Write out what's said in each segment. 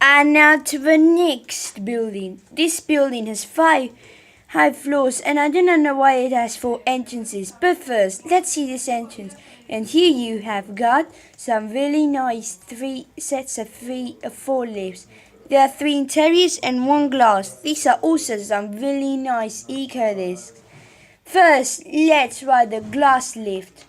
And now to the next building. This building has five high floors, and I do not know why it has four entrances. But first, let's see this entrance. And here you have got some really nice three sets of four lifts. There are three interiors and one glass. These are also some really nice eco discs. First, let's ride the glass lift.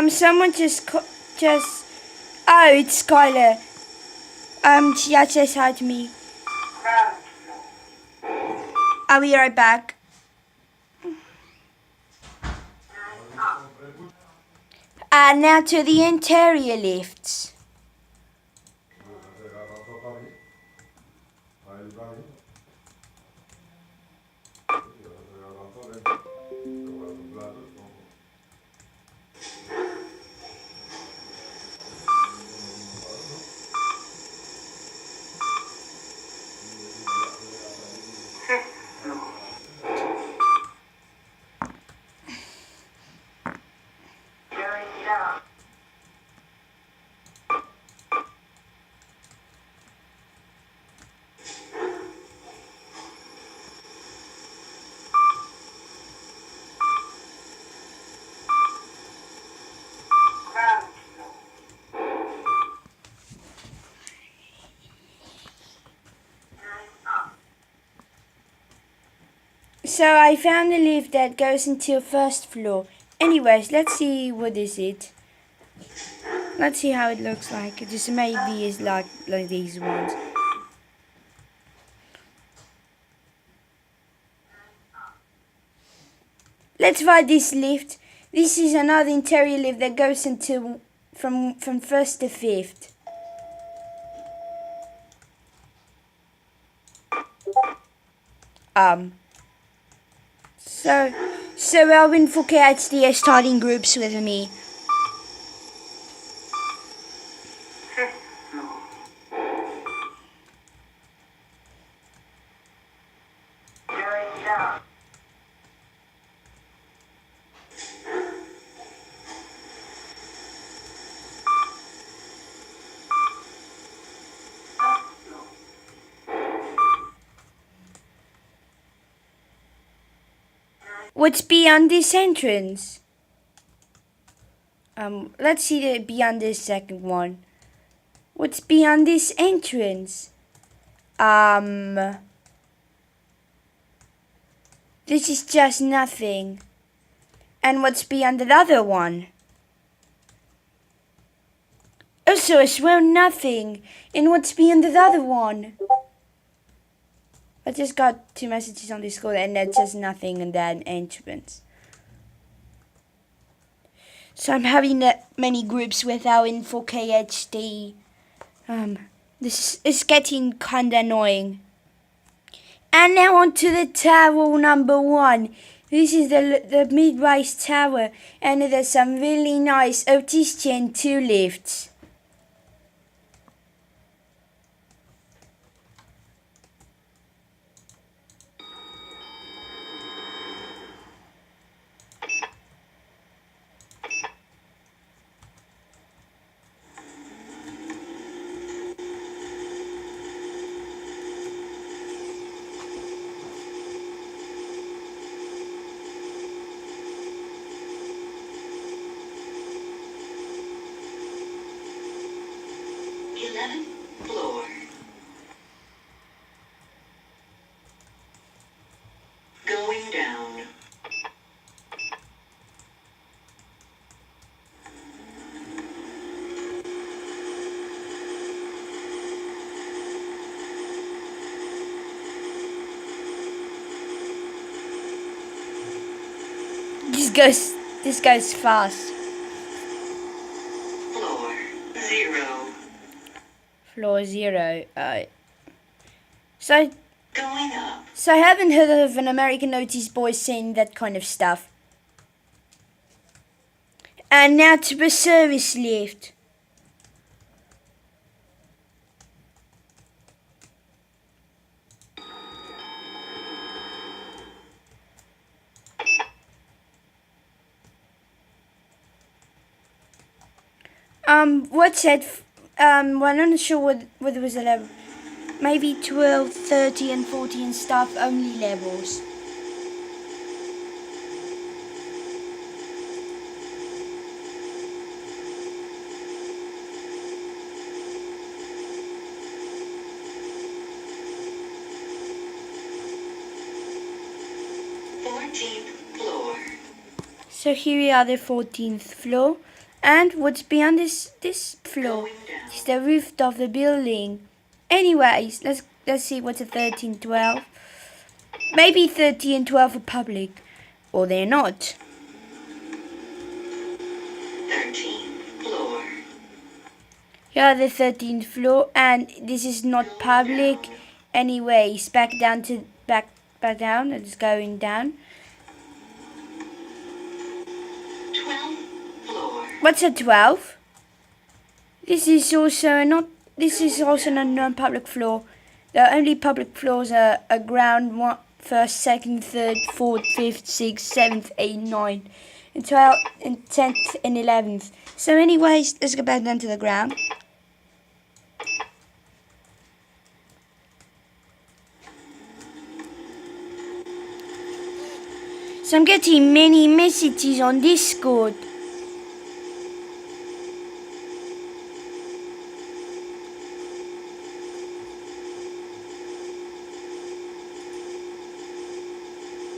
Someone oh, it's Skylar. She just says hi to me. I'll be right back. Now to the interior lifts. So I found a lift that goes into the first floor. Anyways, let's see what is it. Let's see how it looks like. It just maybe is like these ones. Let's ride this lift. This is another interior lift that goes into from first to fifth. So Alvin 4K HD starting groups with me. What's beyond this entrance? Let's see the beyond this second one. What's beyond this entrance? This is just nothing. And what's beyond the other one? Also as well nothing. And what's beyond the other one? I just got 2 messages on Discord and that's just nothing in that entrance. So I'm having that many groups without in 4K HD. This is getting kinda annoying. And now on to the tower number 1. This is the mid-rise tower, and there's some really nice Otis Gen 2 lifts. 11th floor. Going down. This goes fast. Floor 0. Floor 0. So Going up. I haven't heard of an American notice board saying that kind of stuff. And now to the service lift. What's that? Well, I'm not sure what was the level. Maybe 12, 30 and 40 and stuff only levels. So here we are, the 14th floor, and what's beyond this floor is the roof of the building. Anyways, let's see what's a 13, 12. Maybe 13 and 12 are public, or they're not. 13th floor. Here are the 13th floor, and this is not public. Anyways, back down. It's going down. 12th floor. What's a 12? This is also not a non-public floor. The only public floors are ground 1, 1st, 2nd, 3rd, 4th, 5th, 6th, 7th, 8th, 9th, and 12th, and 10th, and 11th. So anyways, let's go back down to the ground. So I'm getting many messages on Discord.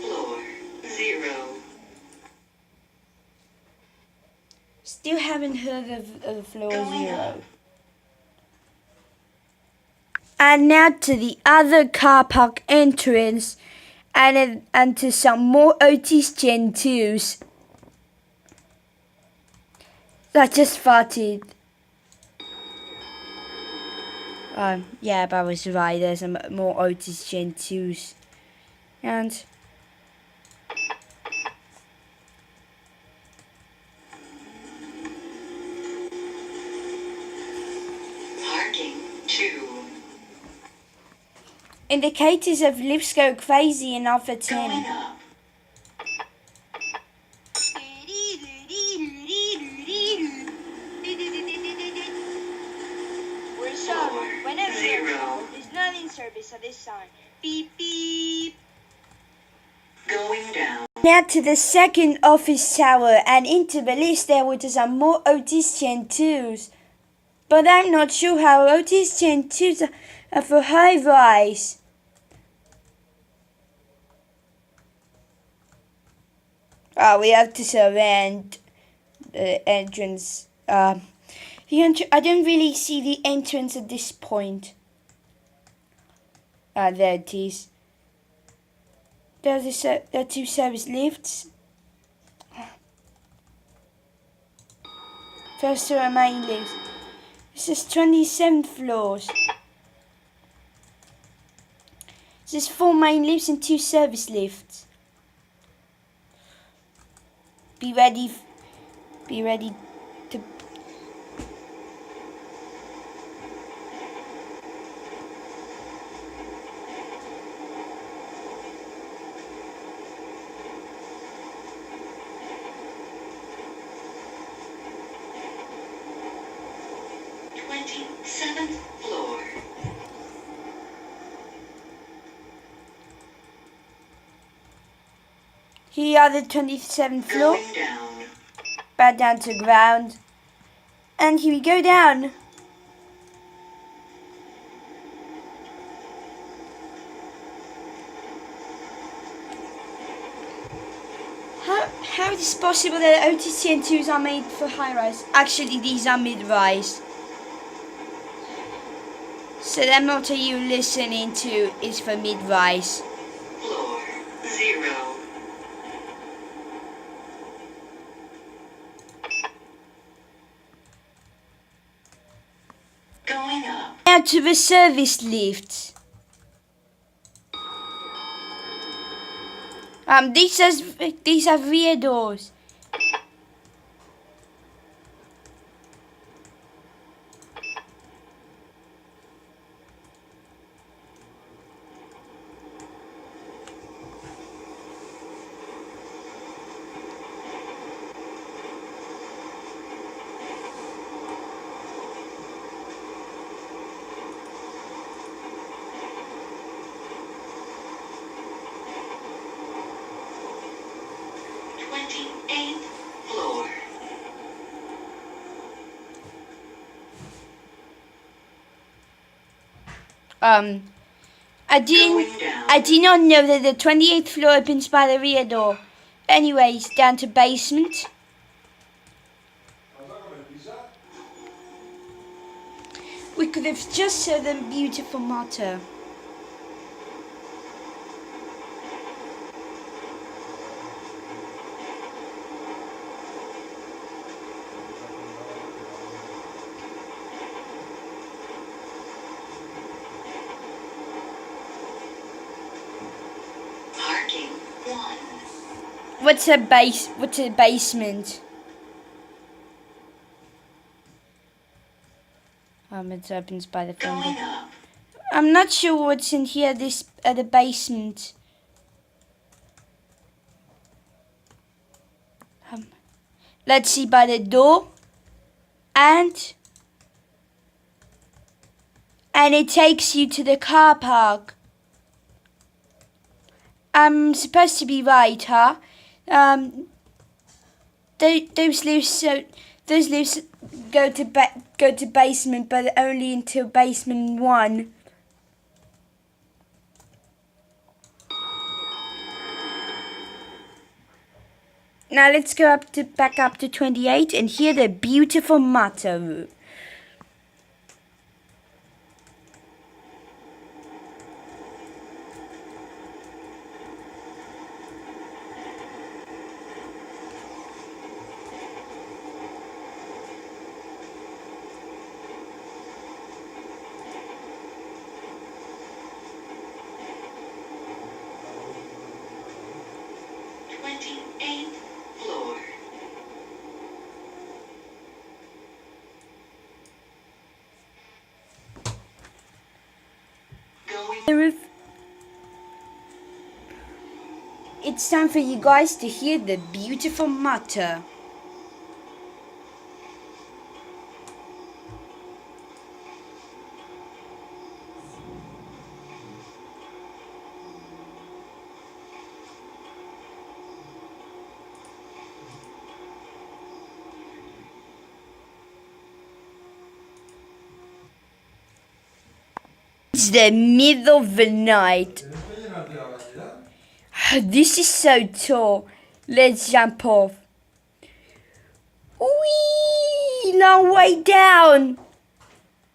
Floor 0. Still haven't heard of floor 0. And now to the other car park entrance, and to some more Otis Gen 2s. That just farted. Yeah, but I was right. There's some more Otis Gen 2s. And Parking 2. indicators of lifts go crazy in after Going 10. up. We're sorry. Whenever Zero. your phone is not in service at this time. Beep beep. Going down. Now to the second office tower, and into the list there were some more Otis Gen 2s. But I'm not sure how Otis Gen 2s are for high rise. We have to surround the entrance. I don't really see the entrance at this point. There it is. There are 2 service lifts. First to main lifts. This is 27th floors. This is 4 main lifts and 2 service lifts. Be ready to. Seventh floor. Here are the 27th floor. Going down. Back down to ground. And here we go down. it's possible that OTC and 2s are made for high-rise. Actually, these are mid-rise. So that motto you're listening to is for mid-rise. Floor 0. Going up. Now to the service lift. These are rear doors. Eighth floor. I did not know that the 28th floor opens by the rear door. Anyways, down to basement. We could have just saw the beautiful motto. Parking 1. What's a basement? It opens by the front Going door. up. I'm not sure what's in here. This at the basement. Let's see by the door, and it takes you to the car park. I'm supposed to be right, huh? Those lifts go to basement, but only until basement 1. Now let's go back up to 28 and hear the beautiful motto. Eighth floor. Going. The roof. It's time for you guys to hear the beautiful motto. It's the middle of the night. This is so tall. Let's jump off. Whee! Long way down.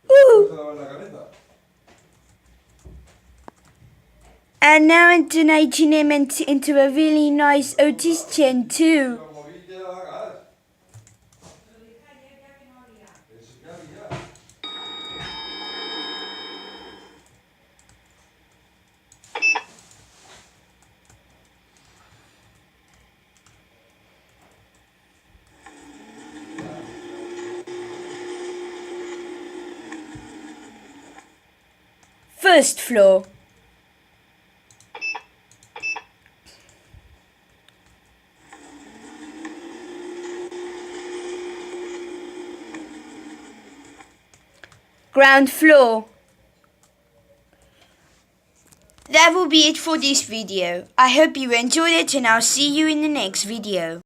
Ooh. And now into an H&M and into a really nice Otis Gen 2. First floor. Ground floor. That will be it for this video. I hope you enjoyed it and I'll see you in the next video.